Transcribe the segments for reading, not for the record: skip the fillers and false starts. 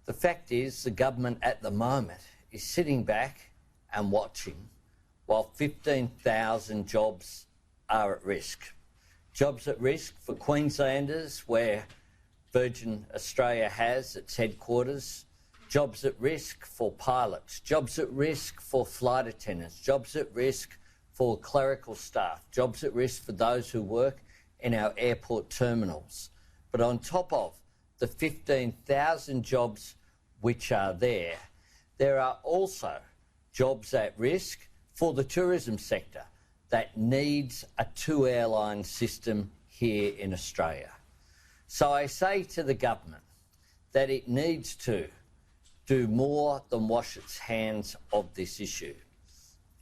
The fact is the government at the moment is sitting back and watching while 15,000 jobs are at risk. Jobs at risk for Queenslanders, where Virgin Australia has its headquarters. Jobs at risk for pilots. Jobs at risk for flight attendants. Jobs at risk for clerical staff. Jobs at risk for those who work in our airport terminals. But on top of the 15,000 jobs which are there, there are also jobs at risk for the tourism sector that needs a two-airline system here in Australia. So I say to the government that it needs to do more than wash its hands of this issue.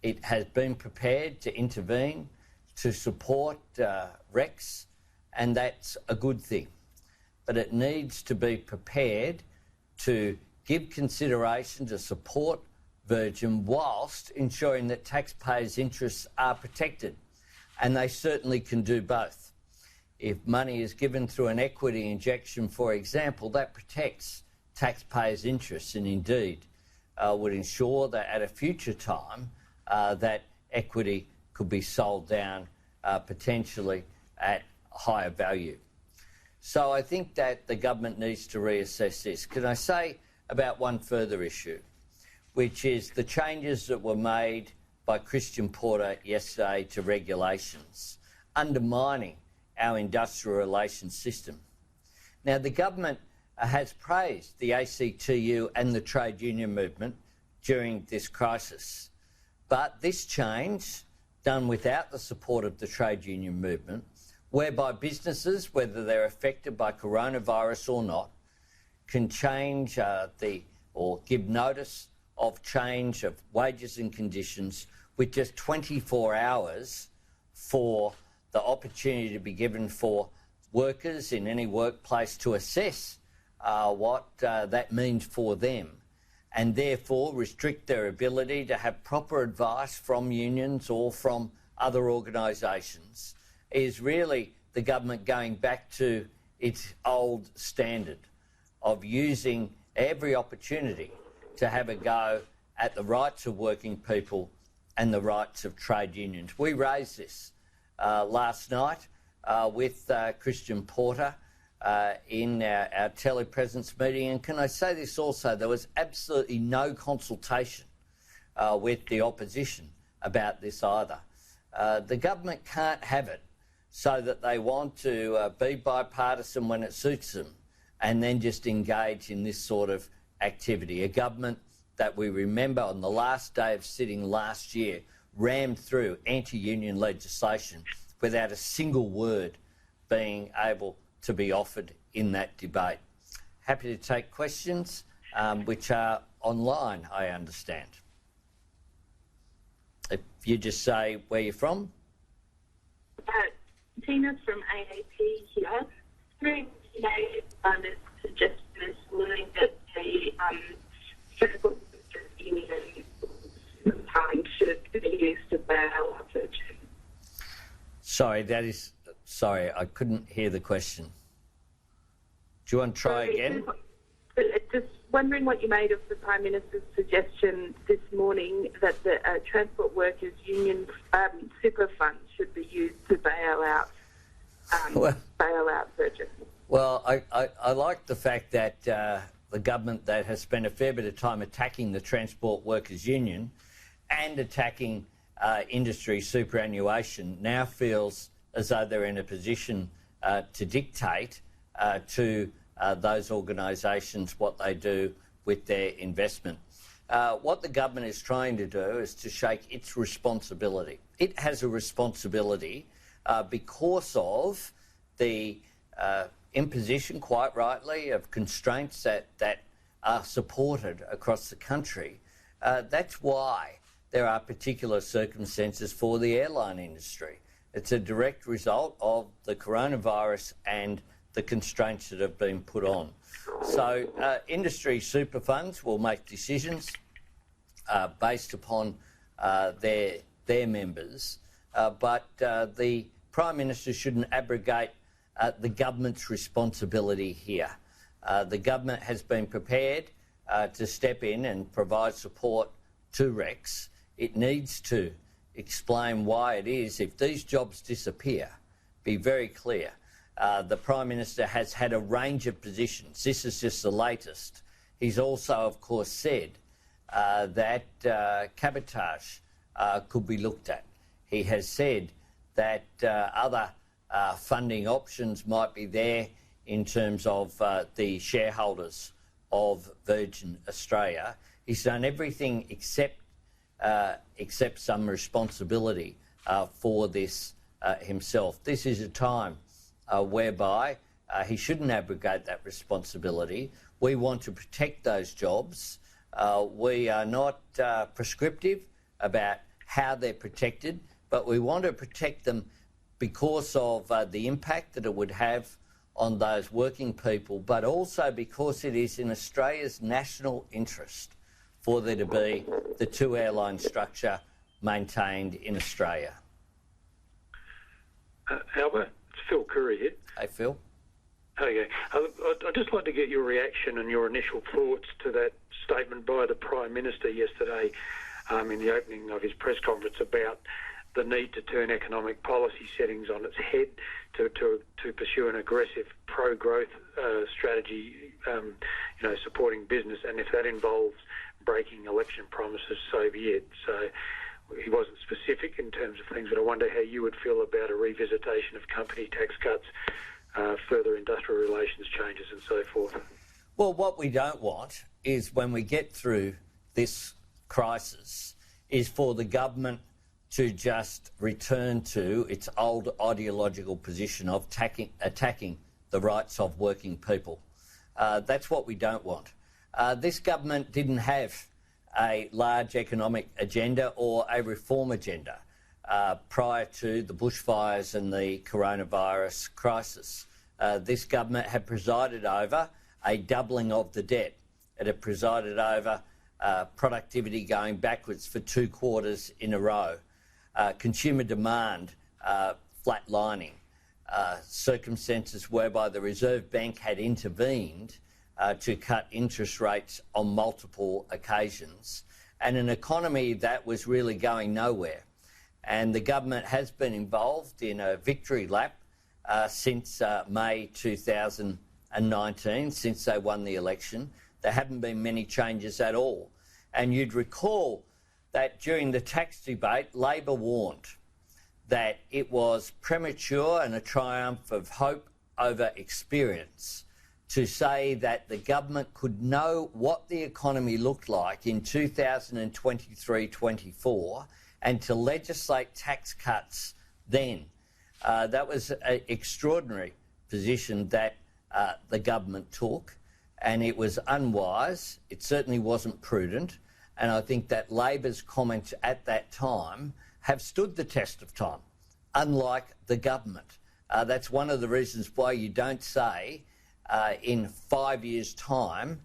It has been prepared to intervene, to support Rex, and that's a good thing. But it needs to be prepared to give consideration to support Virgin whilst ensuring that taxpayers' interests are protected. And they certainly can do both. If money is given through an equity injection, for example, that protects taxpayers' interests and indeed would ensure that at a future time that equity could be sold down potentially at higher value. So I think that the government needs to reassess this. Can I say about one further issue, which is the changes that were made by Christian Porter yesterday to regulations, undermining our industrial relations system. Now, the government has praised the ACTU and the trade union movement during this crisis. But this change, done without the support of the trade union movement, whereby businesses, whether they're affected by coronavirus or not, can change or give notice of change of wages and conditions with just 24 hours for the opportunity to be given for workers in any workplace to assess what that means for them, and therefore restrict their ability to have proper advice from unions or from other organisations, is really the government going back to its old standard of using every opportunity to have a go at the rights of working people and the rights of trade unions. We raised this last night with Christian Porter in our telepresence meeting. And can I say this also, there was absolutely no consultation with the opposition about this either. The government can't have it so that they want to be bipartisan when it suits them and then just engage in this sort of activity. A government that we remember on the last day of sitting last year rammed through anti-union legislation without a single word being able to be offered in that debate. Happy to take questions, which are online, I understand. If you just say where you're from. Tina's from AAP here. During today, this suggestion is willing that the Transport Union time should be used to bail out Virgin. Sorry, I couldn't hear the question. Do you want to try again? Just wondering what you made of the Prime Minister's suggestion this morning that the Transport Workers Union superfund should be used to bail out Virgin. Well, I like the fact that the government that has spent a fair bit of time attacking the Transport Workers Union and attacking industry superannuation now feels as though they're in a position to dictate to those organisations what they do with their investment. What the government is trying to do is to shake its responsibility. It has a responsibility because of the imposition, quite rightly, of constraints that are supported across the country. That's why there are particular circumstances for the airline industry. It's a direct result of the coronavirus and the constraints that have been put on. So industry superfunds will make decisions based upon their members, but the Prime Minister shouldn't abrogate the government's responsibility here. The government has been prepared to step in and provide support to Rex. It needs to explain why it is, if these jobs disappear, be very clear. The Prime Minister has had a range of positions. This is just the latest. He's also, of course, said that cabotage could be looked at. He has said that other funding options might be there in terms of the shareholders of Virgin Australia. He's done everything except some responsibility for this himself. This is a time whereby he shouldn't abrogate that responsibility. We want to protect those jobs. We are not prescriptive about how they're protected, but we want to protect them because of the impact that it would have on those working people, but also because it is in Australia's national interest for there to be the two airline structure maintained in Australia. Albert, it's Phil Curry here. Hey, Phil. Okay. I'd just like to get your reaction and your initial thoughts to that statement by the Prime Minister yesterday in the opening of his press conference about the need to turn economic policy settings on its head to pursue an aggressive pro-growth strategy, supporting business, and if that involves breaking election promises, so be it. So he wasn't specific in terms of things, but I wonder how you would feel about a revisitation of company tax cuts, further industrial relations changes and so forth. Well, what we don't want is, when we get through this crisis, is for the government to just return to its old ideological position of attacking the rights of working people. That's what we don't want. This government didn't have a large economic agenda or a reform agenda prior to the bushfires and the coronavirus crisis. This government had presided over a doubling of the debt. It had presided over productivity going backwards for 2 quarters in a row. Consumer demand flatlining, circumstances whereby the Reserve Bank had intervened to cut interest rates on multiple occasions, and an economy that was really going nowhere. And the government has been involved in a victory lap since May 2019, since they won the election. There haven't been many changes at all. And you'd recall that during the tax debate, Labor warned that it was premature and a triumph of hope over experience to say that the government could know what the economy looked like in 2023-24 and to legislate tax cuts then. That was an extraordinary position that the government took, and it was unwise. It certainly wasn't prudent. And I think that Labor's comments at that time have stood the test of time, unlike the government. That's one of the reasons why you don't say in 5 years' time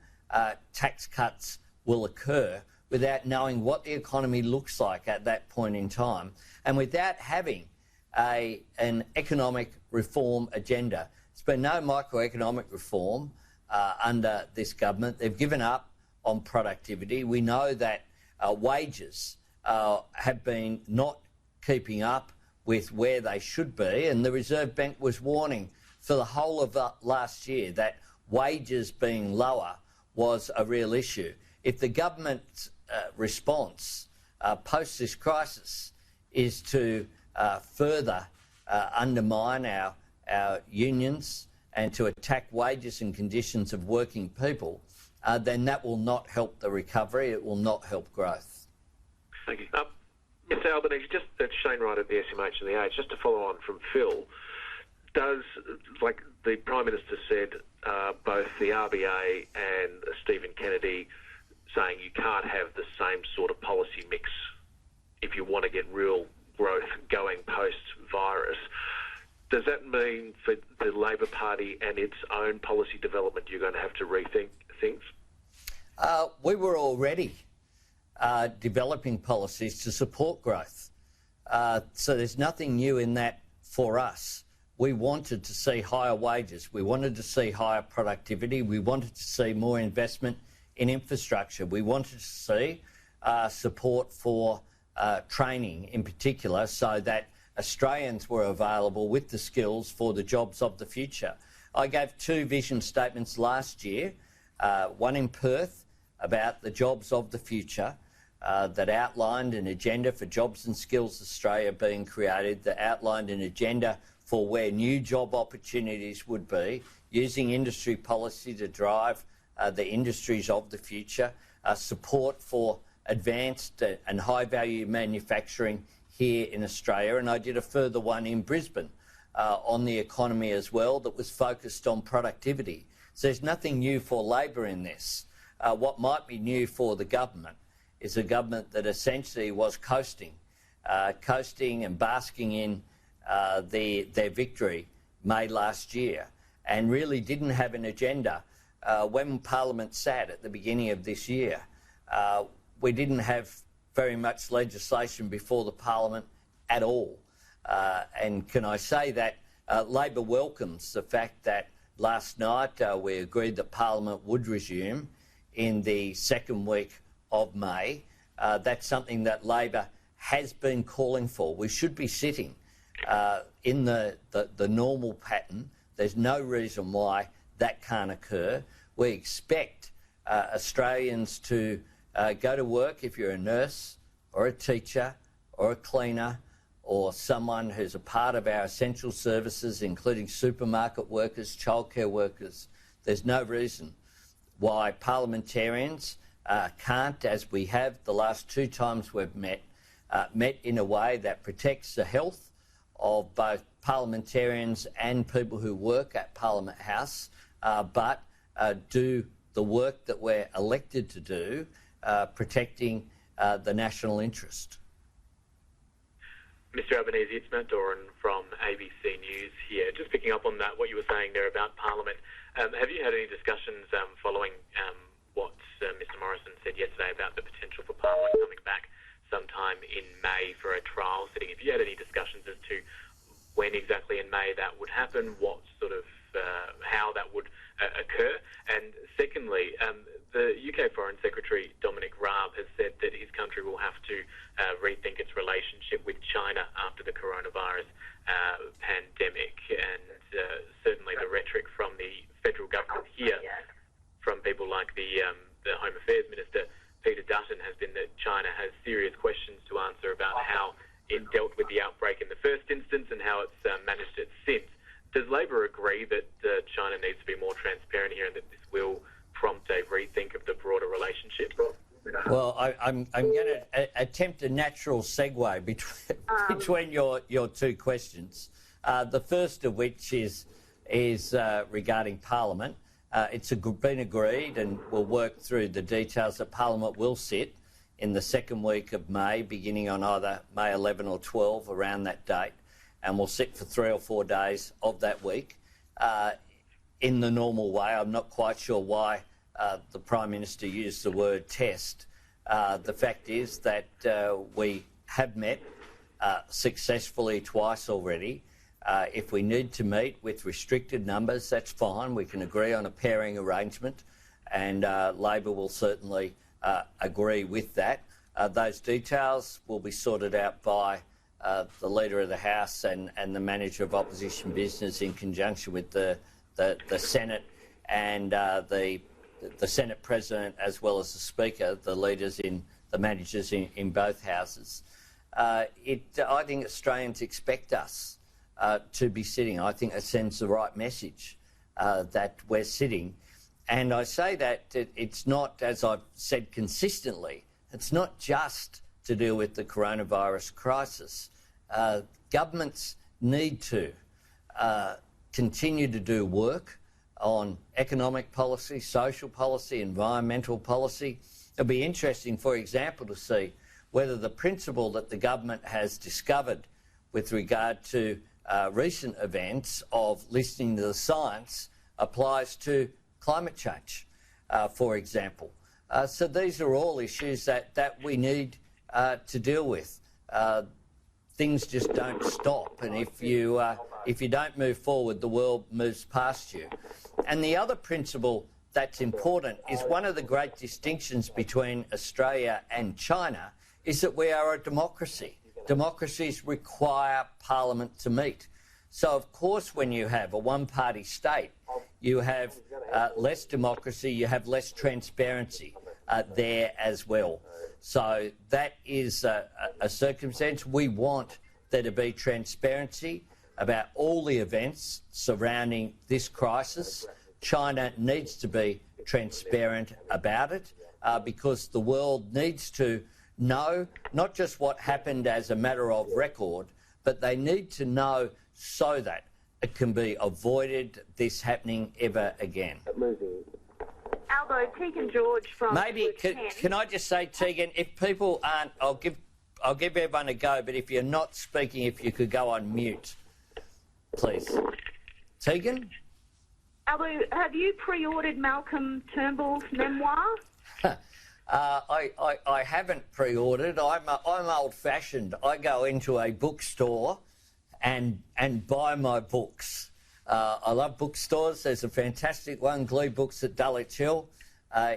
tax cuts will occur without knowing what the economy looks like at that point in time, and without having an economic reform agenda. There's been no microeconomic reform under this government. They've given up on productivity. We know that wages have been not keeping up with where they should be, and the Reserve Bank was warning for the whole of last year that wages being lower was a real issue. If the government's response post this crisis is to further undermine our unions and to attack wages and conditions of working people, then that will not help the recovery. It will not help growth. Thank you. Mr Albanese, just that's Shane Wright at the SMH and the Age, just to follow on from Phil, does, like the Prime Minister said, both the RBA and Stephen Kennedy saying you can't have the same sort of policy mix if you want to get real growth going post-virus. Does that mean for the Labor Party and its own policy development you're going to have to rethink things? We were already developing policies to support growth. So there's nothing new in that for us. we wanted to see higher wages. We wanted to see higher productivity. We wanted to see more investment in infrastructure. We wanted to see support for training in particular, so that Australians were available with the skills for the jobs of the future. I gave 2 vision statements last year, one in Perth about the jobs of the future, that outlined an agenda for Jobs and Skills Australia being created, that outlined an agenda for where new job opportunities would be, using industry policy to drive the industries of the future, support for advanced and high-value manufacturing here in Australia. And I did a further one in Brisbane on the economy as well that was focused on productivity. So there's nothing new for Labor in this. What might be new for the government is a government that essentially was coasting and basking in their victory made last year, and really didn't have an agenda. When Parliament sat at the beginning of this year, we didn't have very much legislation before the Parliament at all. And can I say that Labor welcomes the fact that last night we agreed that Parliament would resume in the second week of May. That's something that Labor has been calling for. We should be sitting in the normal pattern. There's no reason why that can't occur. We expect Australians to go to work if you're a nurse or a teacher or a cleaner or someone who's a part of our essential services, including supermarket workers, childcare workers. There's no reason why parliamentarians can't, as we have the last 2 times we've met in a way that protects the health of both parliamentarians and people who work at Parliament House, but do the work that we're elected to do, protecting the national interest. Mr Albanese, it's Matt Doran from ABC News here. Just picking up on that, what you were saying there about Parliament. Have you had any discussions following what Mr Morrison said yesterday about the potential for Parliament coming back sometime in May for a trial sitting? Have you had any discussions as to when exactly in May that would happen, what sort of how that would occur? And secondly, the UK Foreign Secretary Dominic Raab has said that his country will have to rethink its relationship with China after the coronavirus pandemic, and certainly the rhetoric from the federal government here, from people like the Home Affairs Minister Peter Dutton, has been that China has serious questions to answer about how it dealt with the outbreak in the first instance and how it's managed it since. Does Labor agree that China needs to be more transparent here and that this will prompt a rethink of the broader relationship? Well, I'm going to attempt a natural segue between your 2 questions. The first of which is regarding Parliament. It's been agreed, and we'll work through the details, that Parliament will sit in the second week of May, beginning on either May 11 or 12, around that date, and we'll sit for 3 or 4 days of that week in the normal way. I'm not quite sure why the Prime Minister used the word test. The fact is that we have met successfully twice already. If we need to meet with restricted numbers, that's fine. We can agree on a pairing arrangement, and Labor will certainly agree with that. Those details will be sorted out by the Leader of the House and the Manager of Opposition Business in conjunction with the Senate and the Senate President, as well as the Speaker, the managers in both houses. I think Australians expect us to be sitting. I think it sends the right message that we're sitting. And I say that it's not, as I've said consistently, it's not just to deal with the coronavirus crisis. Governments need to continue to do work on economic policy, social policy, environmental policy. It'll be interesting, for example, to see whether the principle that the government has discovered with regard to recent events of listening to the science applies to climate change, for example. So these are all issues that we need to deal with. Things just don't stop, and if you if you don't move forward, the world moves past you. And the other principle that's important is one of the great distinctions between Australia and China is that we are a democracy. Democracies require Parliament to meet. So, of course, when you have a one-party state, you have less democracy, you have less transparency there as well. So that is a circumstance. We want there to be transparency about all the events surrounding this crisis. China needs to be transparent about it because the world needs to know not just what happened as a matter of record, but they need to know so that it can be avoided this happening ever again. Albo, Tegan George from... Maybe, can I just say, Tegan, if people aren't... I'll give everyone a go, but if you're not speaking, if you could go on mute, please. Tegan? Albo, have you pre-ordered Malcolm Turnbull's memoir? I haven't pre-ordered. I'm old-fashioned. I go into a bookstore and buy my books. I love bookstores. There's a fantastic one, Glue Books at Dulwich Hill,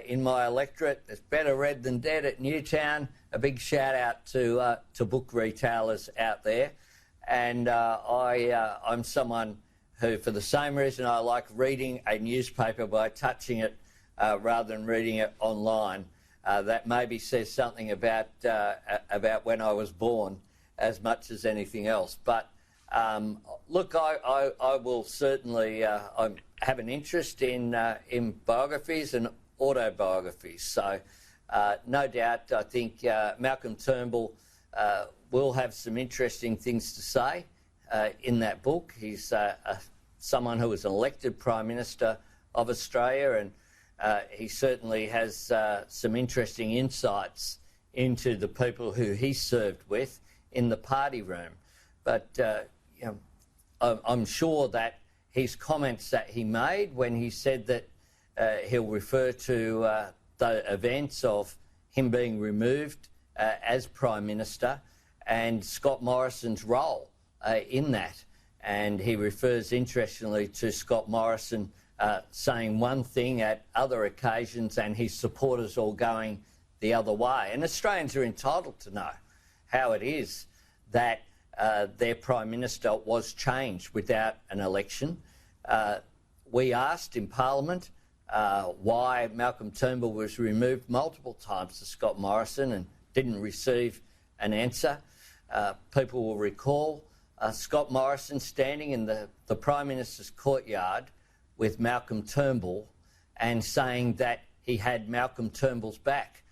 in my electorate. It's better read than dead at Newtown. A big shout out to book retailers out there. And I'm someone who, for the same reason I like reading a newspaper by touching it rather than reading it online, that maybe says something about when I was born as much as anything else. But look, I will certainly I have an interest in biographies and autobiographies. So no doubt I think Malcolm Turnbull will have some interesting things to say in that book. He's someone who was an elected Prime Minister of Australia, and he certainly has some interesting insights into the people who he served with in the party room. But you know, I'm sure that his comments that he made when he said that he'll refer to the events of him being removed as Prime Minister and Scott Morrison's role in that. And he refers, interestingly, to Scott Morrison saying one thing at other occasions and his supporters all going the other way. And Australians are entitled to know how it is that their Prime Minister was changed without an election. We asked in Parliament why Malcolm Turnbull was removed multiple times to Scott Morrison and didn't receive an answer. People will recall Scott Morrison standing in the Prime Minister's courtyard with Malcolm Turnbull and saying that he had Malcolm Turnbull's back.